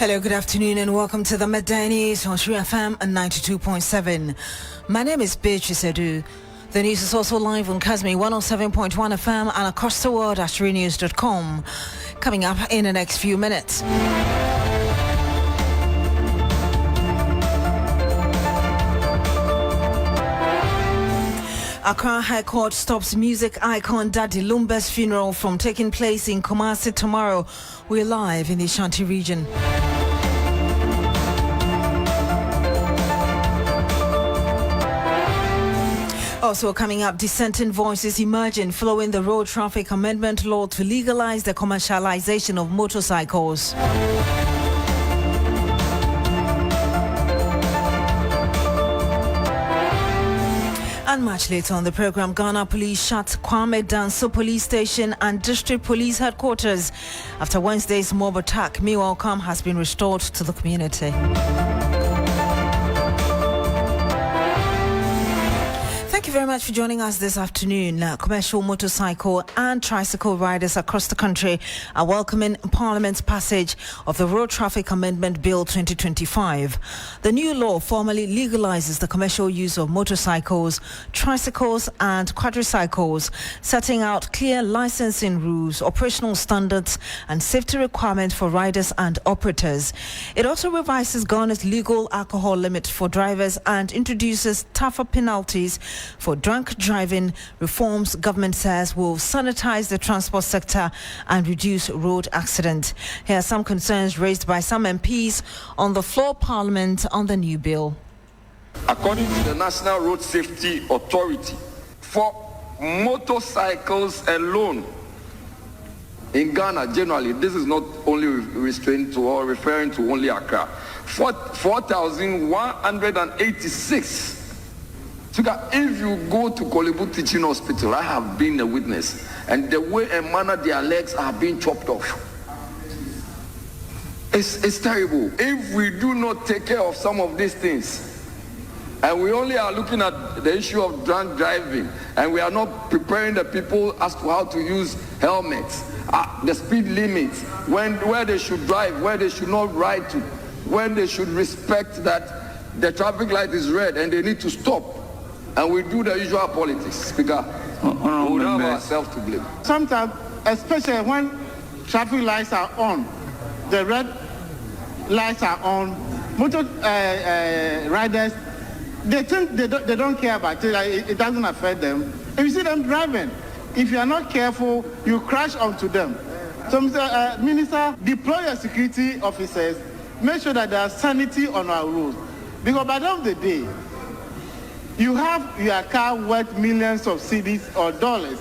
Hello, good afternoon, and welcome to the Midday News on Sri FM and 92.7. My name is Beatrice. The news is also live on Kazmi 107.1 FM and across the world at SriNews.com. Coming up in the next few minutes. Accra High Court stops music icon Daddy Lumba's funeral from taking place in Kumasi tomorrow. We're live in the Ashanti region. Also coming up, dissenting voices emerging following the Road Traffic Amendment Law to legalize the commercialization of motorcycles. And much later on the program, Ghana police shut Kwame Danso police station and district police headquarters after Wednesday's mob attack. Meanwhile, calm has been restored to the community. Thank you very much for joining us this afternoon. Commercial motorcycle and tricycle riders across the country are welcoming Parliament's passage of the Road Traffic Amendment Bill 2025. The new law formally legalizes the commercial use of motorcycles, tricycles and quadricycles, setting out clear licensing rules, operational standards and safety requirements for riders and operators. It also revises Ghana's legal alcohol limit for drivers and introduces tougher penalties for drunk driving. Reforms government says will sanitize the transport sector and reduce road accidents. Here are some concerns raised by some MPs on the floor of Parliament on the new bill. According to the National Road Safety Authority, for motorcycles alone in Ghana, generally, this is not only restrained to or referring to only Accra, 4,186. So if you go to Kolebu Teaching Hospital, I have been a witness, and the way and manner their legs are being chopped off, it's terrible. If we do not take care of some of these things, and we only are looking at the issue of drunk driving, and we are not preparing the people as to how to use helmets, the speed limits, where they should drive, where they should not ride to, when they should respect that the traffic light is red and they need to stop. And we do the usual politics, Speaker. We have ourselves to blame. Sometimes, especially when traffic lights are on, the red lights are on, motor riders, they think they don't care about it. It doesn't affect them. If you see them driving, if you are not careful, you crash onto them. So, Mr. Minister, deploy your security officers, make sure that there is sanity on our roads. Because by the end of the day, you have your car worth millions of cedis or dollars,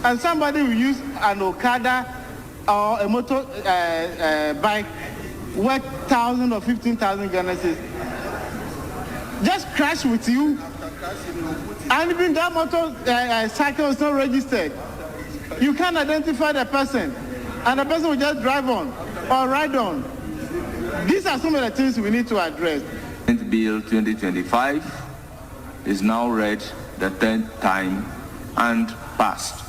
and somebody will use an Okada or a motor bike worth 1,000 or 15,000 Ghana cedis, just crash with you, and even that motor cycle is not registered. You can't identify the person, and the person will just drive on or ride on. These are some of the things we need to address. Bill 2025 is now read the 10th time and passed.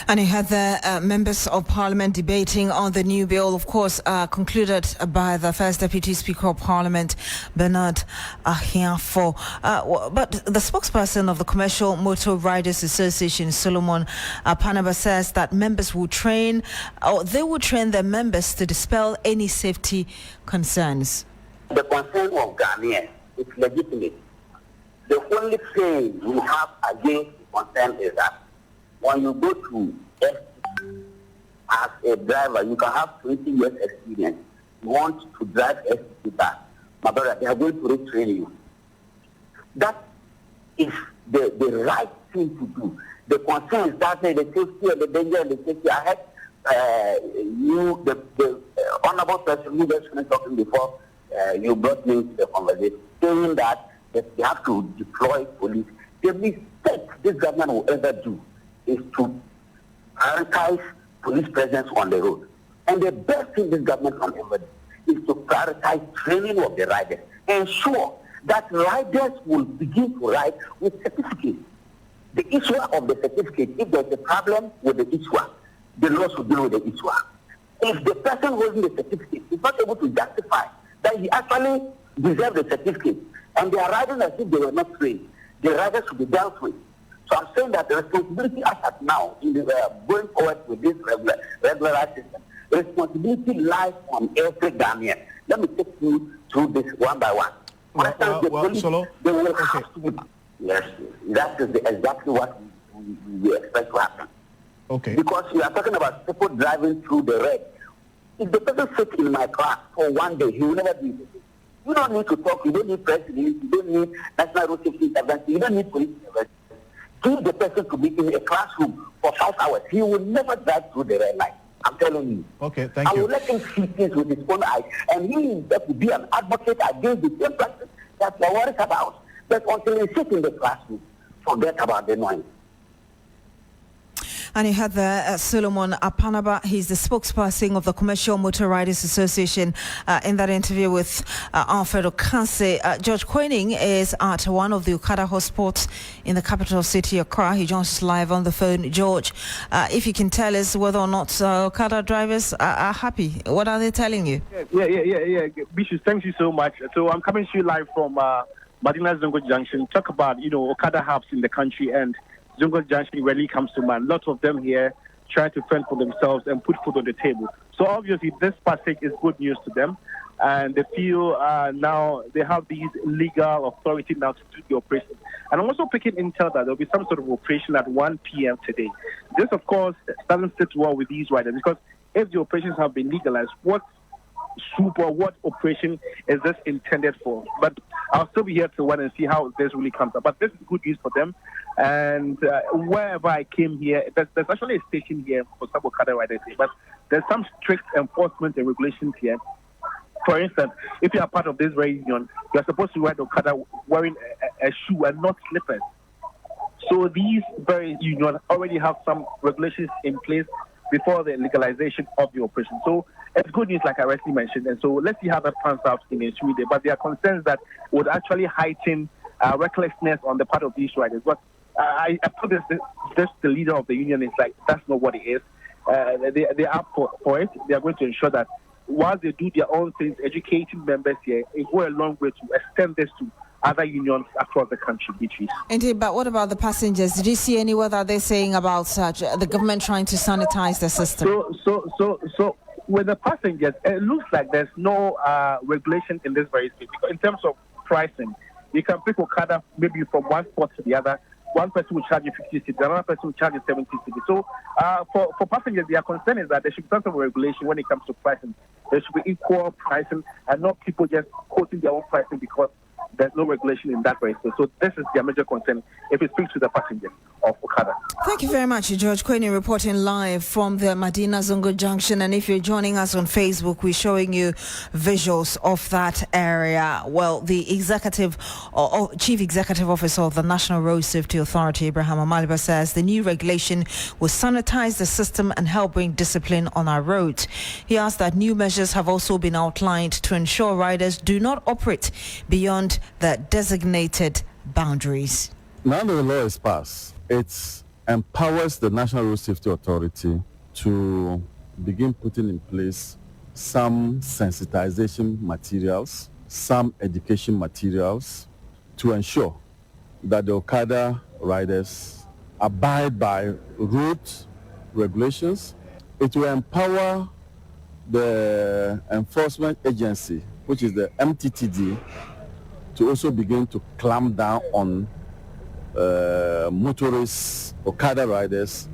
And you had the members of Parliament debating on the new bill, of course, concluded by the First Deputy Speaker of Parliament, Bernard Ahiafo. But the spokesperson of the Commercial Motor Riders Association, Solomon Panaba, says that members will train, or they will train their members to dispel any safety concerns. The concern of Ghanaians is legitimate. The only thing we have against the concern is that when you go to STC as a driver, you can have 20 years experience. You want to drive STC back, my brother, they are going to retrain you. That is the right thing to do. The concern is that the safety and the danger and the safety. I had the honorable person who was talking before. You brought me into the conversation, saying that they have to deploy police. The mistake this government will ever do is to prioritize police presence on the road. And the best thing this government can ever do is to prioritize training of the riders. Ensure that riders will begin to ride with certificates. The issuer of the certificate, if there's a problem with the issuer, the law should deal with the issuer. if the person holding the certificate is not able to justify that he actually deserved the certificate, and they are riding as if they were not trained, the riders should be dealt with. So I'm saying that the responsibility as at now, in the, going forward with this regularized system, responsibility lies on every Ghanaian. Let me take you through this one by one. For instance, the police, they will have to. Yes, that is exactly what we expect to happen. Okay. Because we are talking about people driving through the red. If the person sits in my car for one day, he will never be. You don't need to talk. You don't need president. You don't need national road safety intervention. You don't need police intervention. Give the person to be in a classroom for 5 hours. He will never drive through the red light. I'm telling you. Okay, thank you. I will let him see things with his own eyes, and he himself will be an advocate against the same practice that we are worried about. But until he sits in the classroom, forget about the noise. And you had the Solomon Apanaba. He's the spokesperson of the Commercial Motor Riders Association. In that interview with Alfred Okanse, George Quening is at one of the Okada hotspots in the capital city, Accra. He joins us live on the phone. George, if you can tell us whether or not Okada drivers are happy. What are they telling you? Yeah. Beatrice, thank you so much. So I'm coming to you live from Madina Zongo Junction. Talk about, Okada hubs in the country, and Zongo Junction really comes to mind. Lots of them here trying to fend for themselves and put food on the table. So obviously this passage is good news to them, and they feel now they have these legal authority now to do the operation. And I'm also picking intel that there will be some sort of operation at 1 p.m. today. This, of course, doesn't sit well with these riders, because if the operations have been legalized, what operation is this intended for? But I'll still be here to wait and see how this really comes up. But this is good news for them. And wherever I came here, there's actually a station here for some Okada riders here, but there's some strict enforcement and regulations here. For instance, if you are part of this very union, you're supposed to ride Okada wearing a shoe and not slippers. So these very unions already have some regulations in place before the legalization of the operation. So it's good news, like I already mentioned. And so let's see how that pans out in a few days. But there are concerns that would actually heighten recklessness on the part of these riders. But I put this the leader of the union is like, that's not what it is. They are up for it. They are going to ensure that while they do their own things, educating members here, it will go a long way to extend this to other unions across the country, Beatrice. Indeed, but what about the passengers? Did you see anywhere that they're saying about the government trying to sanitize the system? So with the passengers, it looks like there's no regulation in this very space. Because in terms of pricing, you can pick Okada maybe from one spot to the other. One person will charge you 50 cedis, another person will charge you 70 cedis. So for passengers, their concern is that there should be some sort of regulation when it comes to pricing. There should be equal pricing and not people just quoting their own pricing because there's no regulation in that way. So this is their major concern if it speaks to the passengers of Okada. Thank you very much, George Quening, reporting live from the Madina Zongo Junction. And if you're joining us on Facebook, we're showing you visuals of that area. Well, the Chief Executive Officer of the National Road Safety Authority, Abraham Amaliba, says the new regulation will sanitize the system and help bring discipline on our roads. He asked that new measures have also been outlined to ensure riders do not operate beyond the designated boundaries. Now that the law is passed, it empowers the National Road Safety Authority to begin putting in place some sensitization materials, some education materials to ensure that the Okada riders abide by road regulations. It will empower the enforcement agency, which is the MTTD, to also begin to clamp down on motorists, Okada riders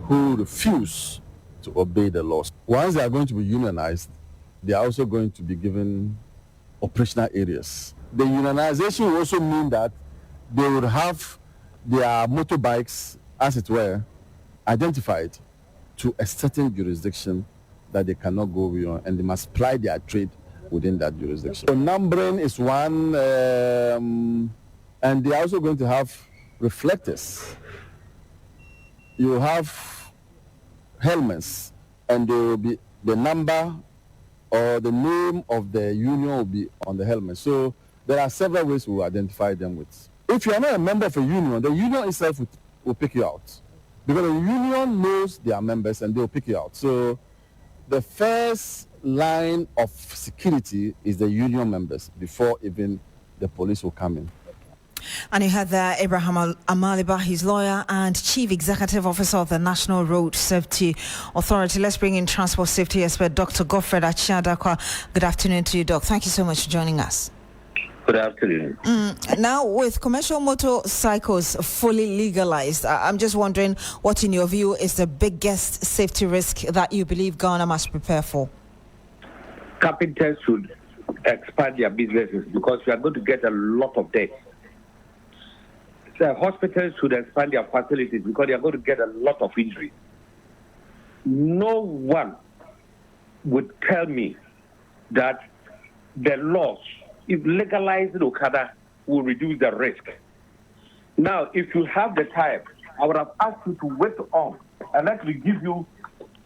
who refuse to obey the laws. Once they are going to be unionized, they are also going to be given operational areas. The unionization will also mean that they would have their motorbikes, as it were, identified to a certain jurisdiction that they cannot go beyond, and they must ply their trade within that jurisdiction. So numbering is one, and they are also going to have reflectors. You have helmets, and there will be the number or the name of the union will be on the helmet. So there are several ways we will identify them with. If you are not a member of a union, the union itself will pick you out, because the union knows their members and they will pick you out. So the first line of security is the union members before even the police will come in. And you had there Abraham Amaliba, his lawyer and Chief Executive Officer of the National Road Safety Authority. Let's bring in Transport Safety Expert Dr. Godfred Achiadakwa. Good afternoon to you, Doc. Thank you so much for joining us. Good afternoon. Now, with commercial motorcycles fully legalized, I'm just wondering what, in your view, is the biggest safety risk that you believe Ghana must prepare for? Carpenters should expand their businesses because we are going to get a lot of debt. So hospitals should expand their facilities because they are going to get a lot of injuries. No one would tell me that the laws, if legalized Okada, will reduce the risk. Now, if you have the time, I would have asked you to wait on and let me give you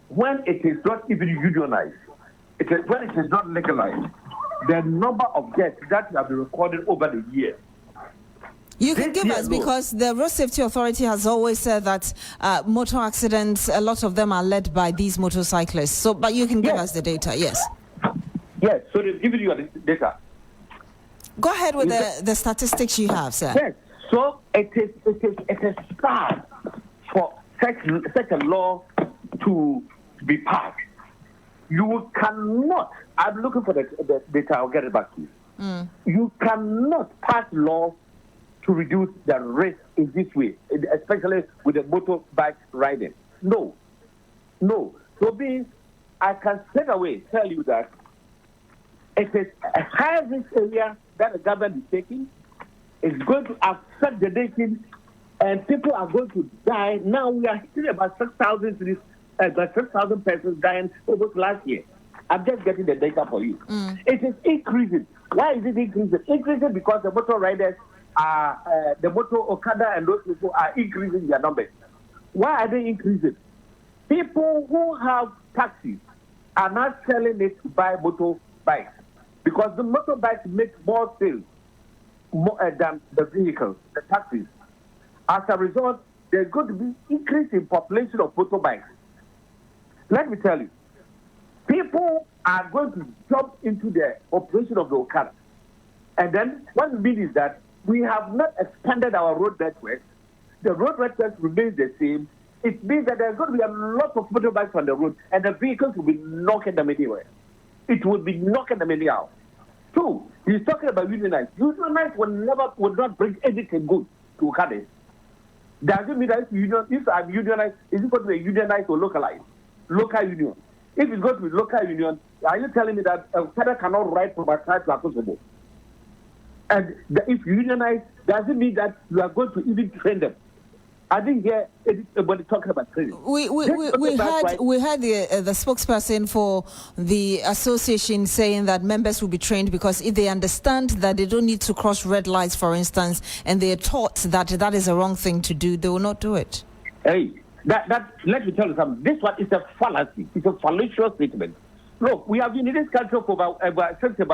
when it is not even unionized, when it is not legalized, the number of deaths that have been recorded over the year. You can give us, because the Road Safety Authority has always said that motor accidents, a lot of them are led by these motorcyclists. So, but you can give us the data, yes. Yes, so they've given you the data. Go ahead with the statistics you have, sir. Yes, so it is sad for such a law to be passed. You cannot, I'm looking for the data, I'll get it back to you. You cannot pass laws to reduce the risk in this way, especially with the motorbike riding. No. So I can straight away tell you that it is a high risk area that the government is taking. It's going to affect the nation, and people are going to die. Now we are still about 6,000 persons dying over last year. I'm just getting the data for you. It is increasing. Why is it increasing? Increasing because the motor riders the motor Okada and those people are increasing their numbers. Why are they increasing? People who have taxis are not selling it to buy motorbikes because the motorbikes make more sales than the vehicles, the taxis. As a result, there's going to be increase in population of motorbikes. Let me tell you, people are going to jump into the operation of the Okada. And then what it means is that we have not expanded our road network. The road network remains the same. It means that there's going to be a lot of motorbikes on the road, and the vehicles will be knocking them anywhere. It will be knocking them anyhow. Two, he's talking about unionized. Unionized will not bring anything good to Okada. Does it mean that if I'm unionized, is it going to be unionized or localized? Local union. If it's going to be local union, are you telling me that Okada cannot ride from Accra to Akosombo? And if unionize, does it mean that you are going to even train them? I didn't hear anybody talking about training. We had the spokesperson for the association saying that members will be trained because if they understand that they don't need to cross red lights, for instance, and they are taught that that is a wrong thing to do, they will not do it. Hey, let me tell you something. This one is a fallacy. It's a fallacious statement. Look, we have been in this country for about 40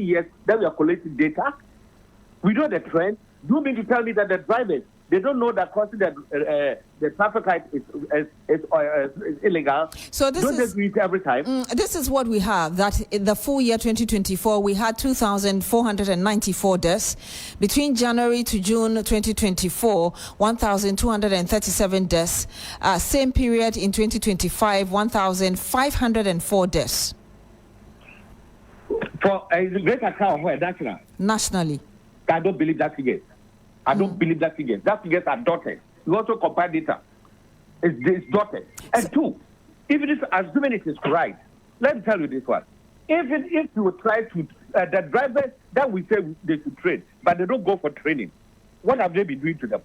years. Then we are collecting data. We know the trend. Do you mean to tell me that the drivers, they don't know that crossing the traffic light is illegal? So this don't they do it every time? This is what we have. That in the full year 2024, we had 2,494 deaths. Between January to June 2024, 1,237 deaths. Same period in 2025, 1,504 deaths. For a great account where nationally. I don't believe that figure. I don't believe that figure. That figures are dotted. You also compare data. It's dotted. And two, even if assuming it is correct, let me tell you this one. Even if you try to, the drivers that we say they should train, but they don't go for training, what have they been doing to them?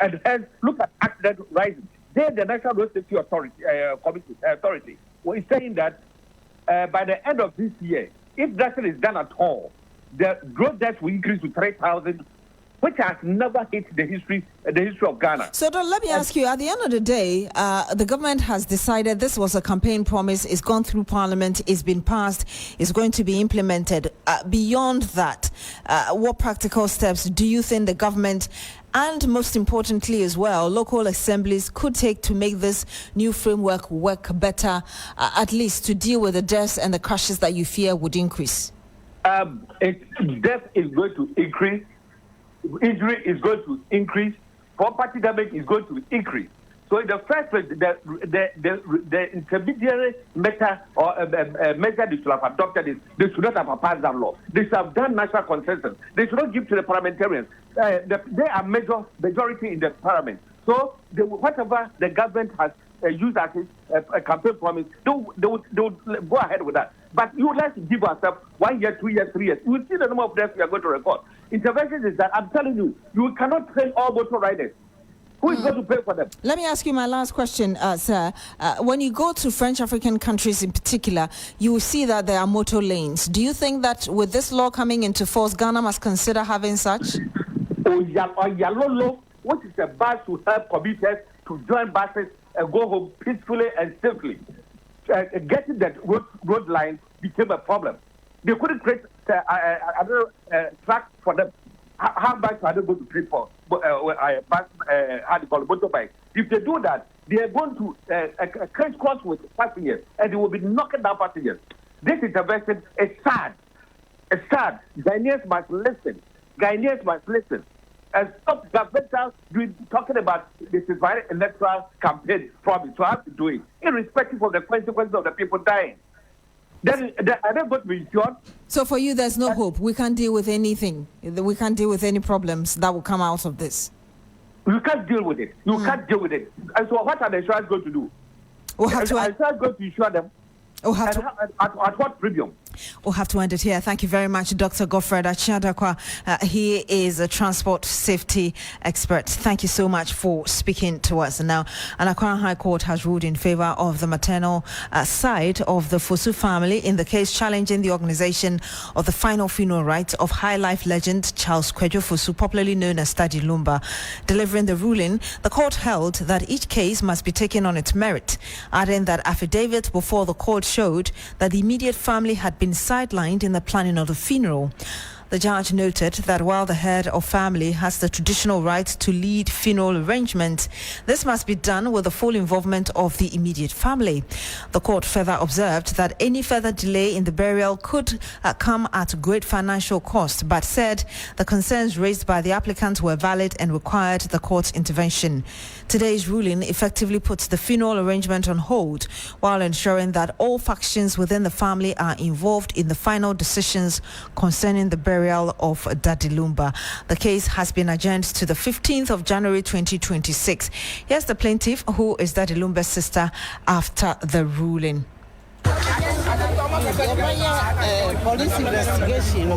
And hence, look at accident rising. They, the National Road Safety Authority, is saying that by the end of this year, if nothing is done at all, the road deaths will increase to 3,000. which has never hit the history of Ghana. So let me ask you, at the end of the day, the government has decided this was a campaign promise, it's gone through Parliament, it's been passed, it's going to be implemented. Beyond that, what practical steps do you think the government and most importantly as well, local assemblies could take to make this new framework work better, at least to deal with the deaths and the crashes that you fear would increase? Death is going to increase, injury is going to increase, property damage is going to increase. So in the first place, the intermediary measure measure they should have adopted is they should not have passed that law. They should have done national consensus. They should not give to the parliamentarians. They are majority in the parliament. So whatever the government has used as a campaign promise, they would go ahead with that. But you let's give ourselves 1 year, 2 years, 3 years. You will see the number of deaths we are going to record. Interventions is that I'm telling you, you cannot train all motor riders. Who is going to pay for them? Let me ask you my last question, sir. When you go to French African countries in particular, you will see that there are motor lanes. Do you think that with this law coming into force, Ghana must consider having such? Oyalolo, which is a bus to help commuters to join buses and go home peacefully and safely. Getting that road line became a problem. They couldn't create another track for them. How much are they going to pay for motorbike? If they do that, they are going to crisscross with passengers and they will be knocking down passengers. This intervention is sad. It's sad. Ghanaians must listen. And stop governmental talking about this is very electoral campaign promise. So I have to do it, irrespective of the consequences of the people dying. Then are they going to be insured? So for you, there's no hope. We can't deal with anything. We can't deal with any problems that will come out of this. You can't deal with it. You can't deal with it. And so what are the insurance going to do? We'll have to insurance going to insure them? At what premium? We'll have to end it here. Thank you very much, Dr. Godfred Achiadakwa. He is a transport safety expert. Thank you so much for speaking to us. Now, an Accra High Court has ruled in favor of the maternal side of the Fosu family in the case challenging the organization of the final funeral rites of High Life legend Charles Kwadwo Fosu, popularly known as Daddy Lumba. Delivering the ruling, the court held that each case must be taken on its merit, adding that affidavits before the court showed that the immediate family had been sidelined in the planning of the funeral. The judge noted that while the head of family has the traditional right to lead funeral arrangements, this must be done with the full involvement of the immediate family. The court further observed that any further delay in the burial could come at great financial cost, but said the concerns raised by the applicants were valid and required the court's intervention. Today's ruling effectively puts the funeral arrangement on hold while ensuring that all factions within the family are involved in the final decisions concerning the burial of Daddy Lumba. The case has been adjourned to the 15th of January 2026. Here's the plaintiff, who is Daddy Lumba's sister, after the ruling. Police investigation.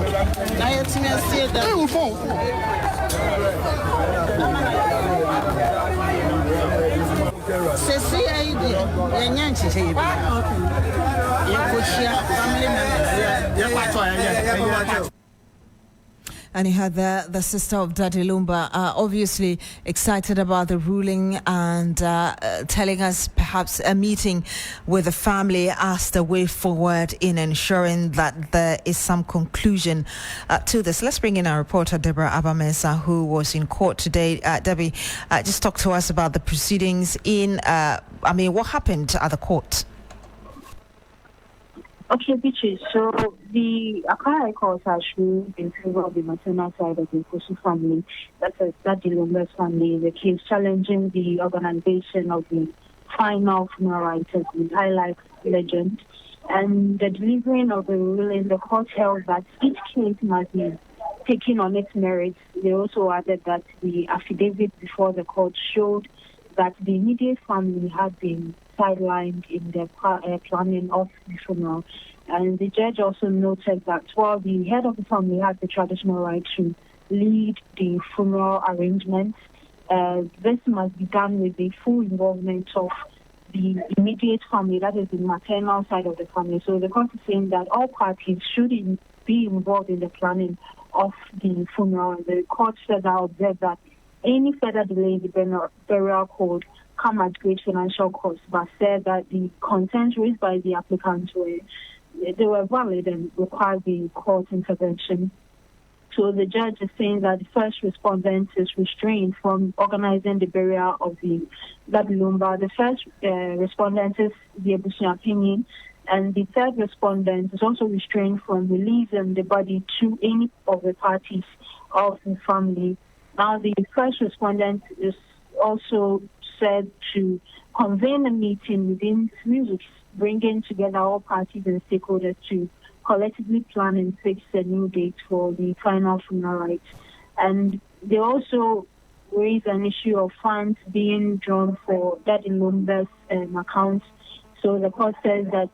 And you had the sister of Daddy Lumba, obviously excited about the ruling and telling us perhaps a meeting with the family as the way forward in ensuring that there is some conclusion to this. Let's bring in our reporter, Deborah Abamesa, who was in court today. Debbie, just talk to us about the proceedings what happened at the court? Okay, Beatrice. So the Accra High Court has ruled in favor of the maternal side of the Fosu family, that is Daddy Lumba's family, the case challenging the organization of the final funeral rites of the High Life legend. And the delivering of the ruling, the court held that each case must be taken on its merits. They also added that the affidavit before the court showed that the immediate family had been sidelined in the planning of the funeral. And the judge also noted that while the head of the family had the traditional right to lead the funeral arrangements, this must be done with the full involvement of the immediate family, that is the maternal side of the family. So the court is saying that all parties should be involved in the planning of the funeral. And the court said that observed that any further delay in the burial could come at great financial cost, but said that the concerns raised by the applicants were valid and required the court intervention. So the judge is saying that the first respondent is restrained from organizing the burial of the Daddy Lumba. The first respondent is the Ebusuapini, and the third respondent is also restrained from releasing the body to any of the parties of the family. Now, the first respondent is also said to convene a meeting within 3 weeks, bringing together all parties and stakeholders to collectively plan and fix a new date for the final funeral rites. And they also raise an issue of funds being drawn for Daddy Lumba's account. So the court says that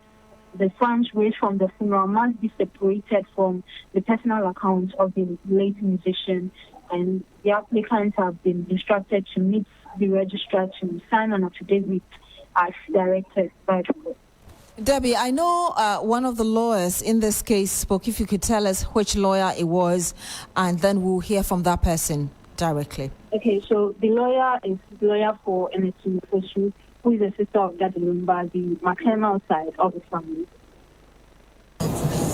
the funds raised from the funeral must be separated from the personal account of the late musician, and the applicants have been instructed to meet the registrar to sign an affidavit as directed by the court. Debbie, I know one of the lawyers in this case spoke. If you could tell us which lawyer it was, and then we'll hear from that person directly. Okay, so the lawyer is the lawyer for Enetu Fosu, who is the sister of Daddy Lumba, the maternal side of the family.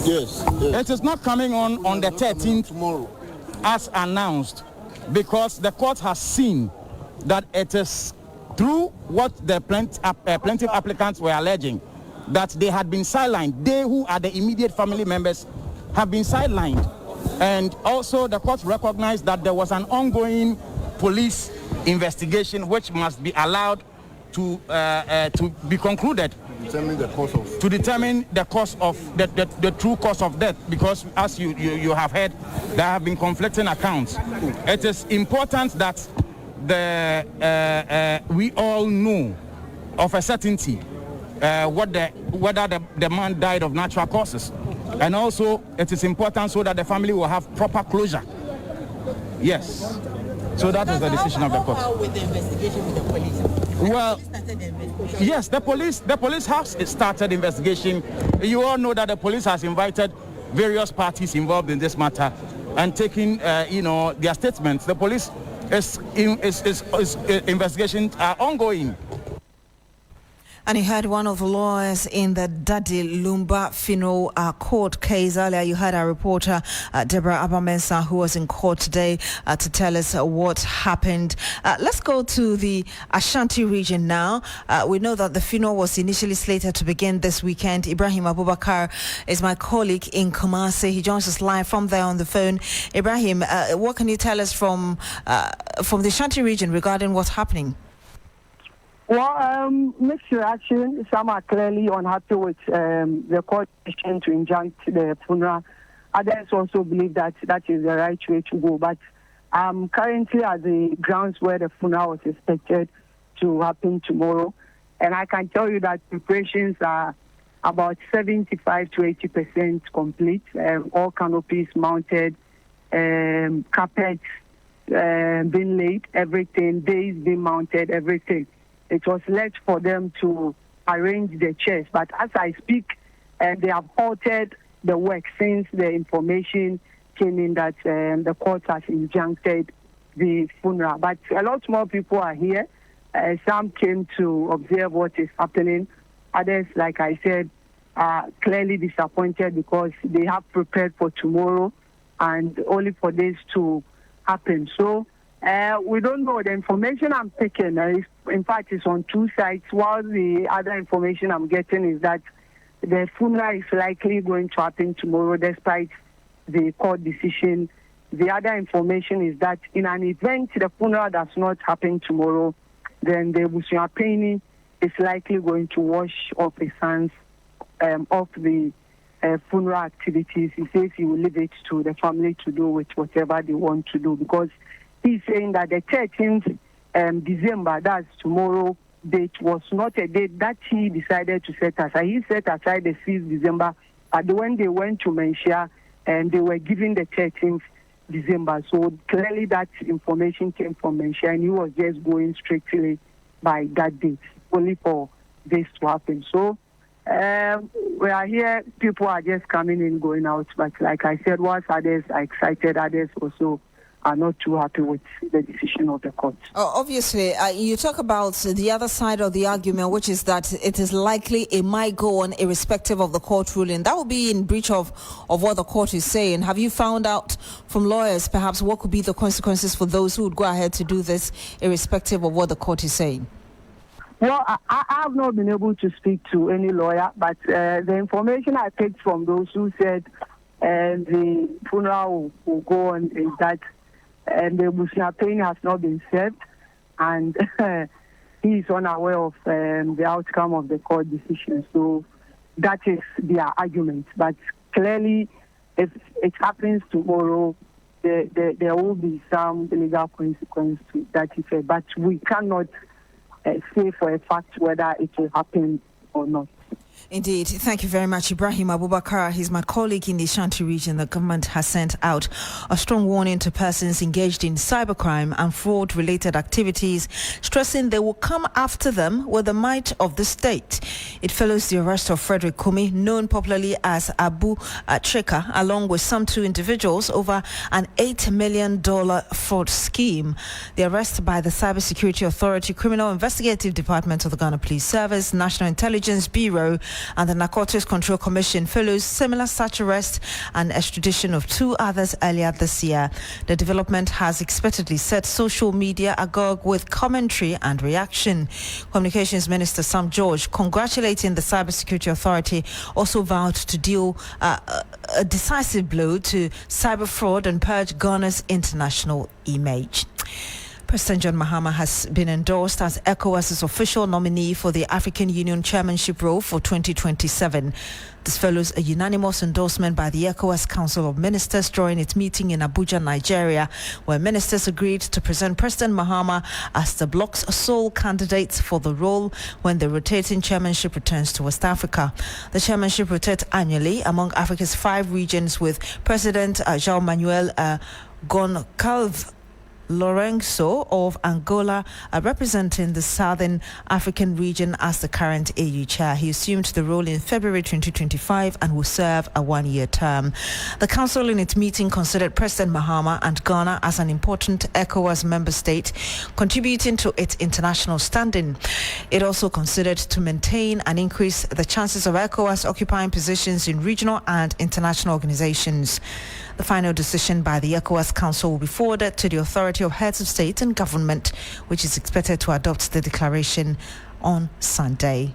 Yes. It is not coming on the 13th tomorrow, as announced, because the court has seen that it is through what the plaintiff applicants were alleging, that they had been sidelined. They who are the immediate family members have been sidelined. And also the court recognized that there was an ongoing police investigation which must be allowed to be concluded. Determine the cause of. To determine the cause of the true cause of death, because as you have heard, there have been conflicting accounts. It is important that we all know of a certainty whether the man died of natural causes, and also it is important so that the family will have proper closure. Yes. So that is the decision of the court. How with the investigation with the police? Well, yes, the police has started investigation. You all know that the police has invited various parties involved in this matter and taking their statements. The police investigations are ongoing. And you heard one of the lawyers in the Daddy Lumba funeral court case. Earlier, you heard our reporter, Deborah Abamensa, who was in court today to tell us what happened. Let's go to the Ashanti region now. We know that the funeral was initially slated to begin this weekend. Ibrahim Abubakar is my colleague in Kumasi. He joins us live from there on the phone. Ibrahim, what can you tell us from the Ashanti region regarding what's happening? Well, mixed reaction. Some are clearly unhappy with the court decision to injunct the funeral. Others also believe that that is the right way to go. But currently at the grounds where the funeral was expected to happen tomorrow. And I can tell you that preparations are about 75 to 80% complete. All canopies mounted, carpets being laid, everything, days being mounted, everything. It was left for them to arrange the chairs. But as I speak, they have halted the work since the information came in that the court has injuncted the funeral. But a lot more people are here. Some came to observe what is happening. Others, like I said, are clearly disappointed because they have prepared for tomorrow and only for this to happen. So we don't know. The information I'm picking, in fact, is on two sides. While the other information I'm getting is that the funeral is likely going to happen tomorrow despite the court decision. The other information is that in an event the funeral does not happen tomorrow, then the Ebusuapini is likely going to wash off his hands of the funeral activities. He says he will leave it to the family to do with whatever they want to do, because he's saying that the 13th December, that's tomorrow, date was not a date that he decided to set aside. He set aside the 6th December, but when they went to Menchia, and they were given the 13th December. So clearly that information came from Menchia, and he was just going strictly by that date, only for this to happen. So We are here, people are just coming in, going out. But like I said, once others are excited, others also are not too happy with the decision of the court. Obviously, you talk about the other side of the argument, which is that it is likely it might go on irrespective of the court ruling. That would be in breach of what the court is saying. Have you found out from lawyers perhaps what could be the consequences for those who would go ahead to do this irrespective of what the court is saying? Well, I have not been able to speak to any lawyer, but the information I picked from those who said the funeral will go on is that the Busiapeni has not been served, and he is unaware of the outcome of the court decision. So that is their argument. But clearly, if it happens tomorrow, there will be some legal consequence to that effect. But we cannot say for a fact whether it will happen or not. Indeed. Thank you very much, Ibrahim Abubakar. He's my colleague in the Ashanti region. The government has sent out a strong warning to persons engaged in cybercrime and fraud-related activities, stressing they will come after them with the might of the state. It follows the arrest of Frederick Kumi, known popularly as Abu Trika, along with some 2 individuals over an $8 million fraud scheme. The arrest by the Cybersecurity Authority, Criminal Investigative Department of the Ghana Police Service, National Intelligence Bureau, and the Narcotics Control Commission follows similar such arrest and extradition of 2 others earlier this year. The development has expectedly set social media agog with commentary and reaction. Communications Minister Sam George, congratulating the Cybersecurity Authority, also vowed to deal a decisive blow to cyber fraud and purge Ghana's international image. President John Mahama has been endorsed as ECOWAS's official nominee for the African Union chairmanship role for 2027. This follows a unanimous endorsement by the ECOWAS Council of Ministers during its meeting in Abuja, Nigeria, where ministers agreed to present President Mahama as the bloc's sole candidate for the role when the rotating chairmanship returns to West Africa. The chairmanship rotates annually among Africa's 5 regions, with President João Manuel Goncalves Lourenço of Angola representing the Southern African region as the current AU chair. He assumed the role in February 2025 and will serve a 1-year term. The council in its meeting considered President Mahama and Ghana as an important ECOWAS member state, contributing to its international standing. It also considered to maintain and increase the chances of ECOWAS occupying positions in regional and international organizations. The final decision by the ECOWAS Council will be forwarded to the Authority of Heads of State and Government, which is expected to adopt the declaration on Sunday.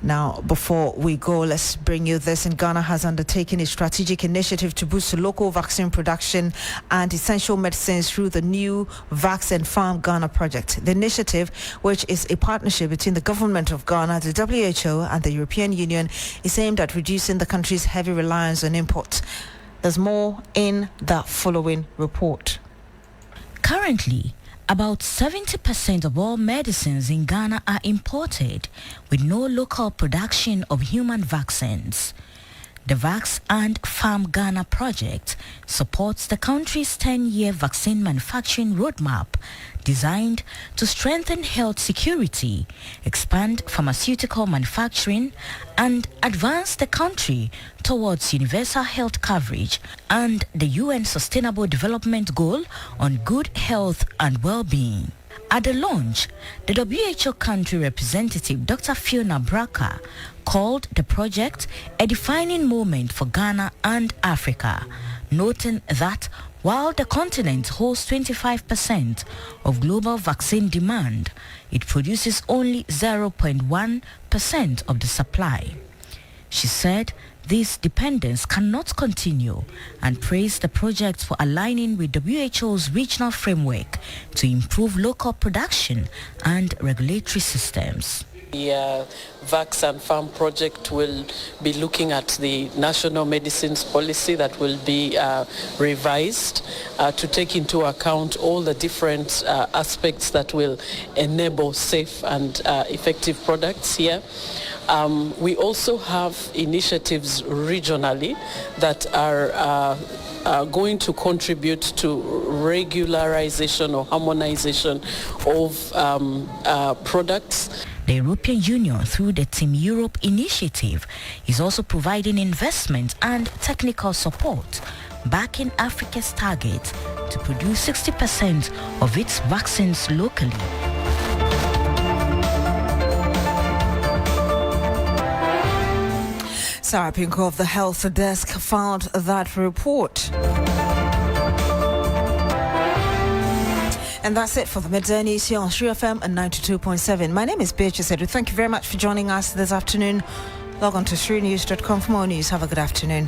Now, before we go, let's bring you this. Ghana has undertaken a strategic initiative to boost local vaccine production and essential medicines through the new Vax and Farm Ghana project. The initiative, which is a partnership between the government of Ghana, the WHO, and the European Union, is aimed at reducing the country's heavy reliance on imports. There's more in the following report. Currently, about 70% of all medicines in Ghana are imported, with no local production of human vaccines. The Vax and Farm Ghana project supports the country's 10-year vaccine manufacturing roadmap designed to strengthen health security, expand pharmaceutical manufacturing, and advance the country towards universal health coverage and the UN Sustainable Development Goal on good health and well-being. At the launch, the WHO country representative, Dr. Fiona Braka, called the project a defining moment for Ghana and Africa, noting that while the continent holds 25% of global vaccine demand, it produces only 0.1% of the supply. She said this dependence cannot continue and praised the project for aligning with WHO's regional framework to improve local production and regulatory systems. The Vax and Farm project will be looking at the national medicines policy that will be revised to take into account all the different aspects that will enable safe and effective products here. We also have initiatives regionally that are going to contribute to regularization or harmonization of products. The European Union, through the Team Europe initiative, is also providing investment and technical support, backing Africa's target to produce 60% of its vaccines locally. Sarah Pinko of the Health Desk filed that report. And that's it for the Midday News here on 3FM and 92.7. My name is Beatrice. Thank you very much for joining us this afternoon. Log on to 3news.com for more news. Have a good afternoon.